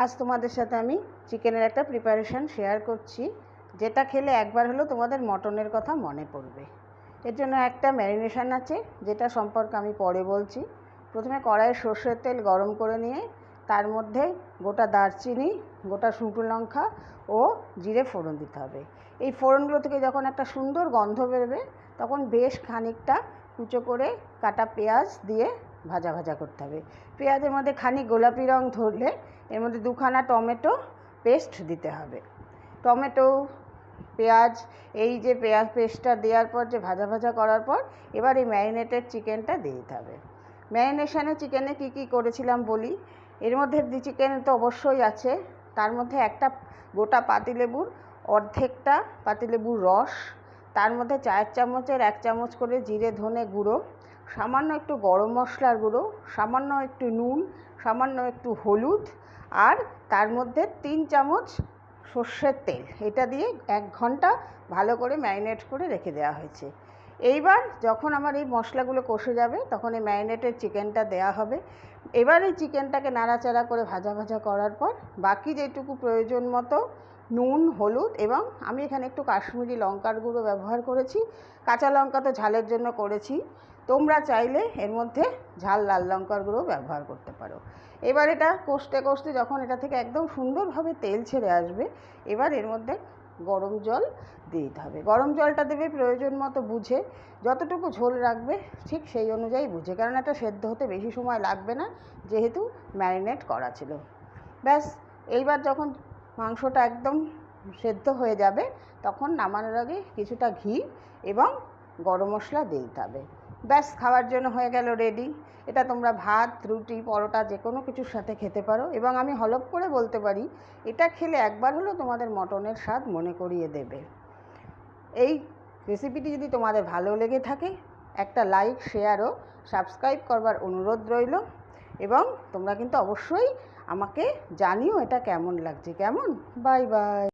আজ তোমাদের সাথে আমি চিকেনের একটা প্রিপারেশান শেয়ার করছি, যেটা খেলে একবার হলেও তোমাদের মটনের কথা মনে পড়বে। এর জন্য একটা ম্যারিনেশান আছে, যেটা সম্পর্কে আমি পরে বলছি। প্রথমে কড়াইয়ে সর্ষের তেল গরম করে নিয়ে তার মধ্যে গোটা দারচিনি, গোটা শুকনো লঙ্কা ও জিরে ফোড়ন দিতে হবে। এই ফোড়নগুলো থেকে যখন একটা সুন্দর গন্ধ বেরোবে, তখন বেশ খানিকটা কুচো করে কাটা পেঁয়াজ দিয়ে ভাজা ভাজা করতে হবে। পেঁয়াজের মধ্যে খানিক গোলাপি রং ধরলে এর মধ্যে দুখানা টমেটো পেস্ট দিতে হবে। টমেটো, পেঁয়াজ, এই যে পেঁয়াজ পেস্টটা দেওয়ার পর যে ভাজা ভাজা করার পর এবার এই ম্যারিনেটেড চিকেনটা দিয়ে দিতে হবে। ম্যারিনেশনে চিকেনে কি কি করেছিলাম বলি। এর মধ্যে চিকেন তো অবশ্যই আছে, তার মধ্যে একটা গোটা পাতিলেবুর অর্ধেকটা পাতিলেবুর রস, তার মধ্যে 4 চামচের 1 চামচ করে জিরে ধনে গুঁড়ো, সামান্য একটু গরম মশলার গুঁড়ো, সামান্য একটু নুন, সামান্য একটু হলুদ, আর তার মধ্যে 3 চামচ সর্ষের তেল। এটা দিয়ে 1 ঘন্টা ভালো করে ম্যারিনেট করে রেখে দেওয়া হয়েছে। এইবার যখন আমার এই মশলাগুলো কষে যাবে, তখন এই ম্যারিনেটেড চিকেনটা দেওয়া হবে। এবার এই চিকেনটাকে নাড়াচাড়া করে ভাজা ভাজা করার পর বাকি যেটুকু প্রয়োজন মতো নুন, হলুদ, এবং আমি এখানে একটু কাশ্মীরি লঙ্কার গুঁড়ো ব্যবহার করেছি। কাঁচা লঙ্কা তো ঝালের জন্য করেছি, তোমরা চাইলে এর মধ্যে ঝাল লাল লঙ্কার গুঁড়ো ব্যবহার করতে পারো। এবার এটা কষতে কষতে যখন এটা থেকে একদম সুন্দরভাবে তেল ছেড়ে আসবে, এবার এর মধ্যে গরম জল দিয়ে দিতে হবে। গরম জলটা দেবে প্রয়োজন মতো বুঝে, যতটুকু ঝোল রাখবে ঠিক সেই অনুযায়ী বুঝে, কারণ এটা সেদ্ধ হতে বেশি সময় লাগবে না, যেহেতু ম্যারিনেট করা ছিল। ব্যাস, এইবার যখন মাংসটা একদম সেদ্ধ হয়ে যাবে, তখন নামানোর আগে কিছুটা ঘি এবং গরম মশলা দিয়ে দিতে হবে। ব্যাস, খাওয়ার জন্য হয়ে গেল রেডি। এটা তোমরা ভাত, রুটি, পরোটা যে কোনো কিছুর সাথে খেতে পারো, এবং আমি হলফ করে বলতে পারি এটা খেলে একবার হলেও তোমাদের মটনের স্বাদ মনে করিয়ে দেবে। এই রেসিপিটি যদি তোমাদের ভালো লেগে থাকে, একটা লাইক, শেয়ার ও সাবস্ক্রাইব করবার অনুরোধ রইল, এবং তোমরা কিন্তু অবশ্যই আমাকে জানিও এটা কেমন লাগছে। কেমন? Bye bye.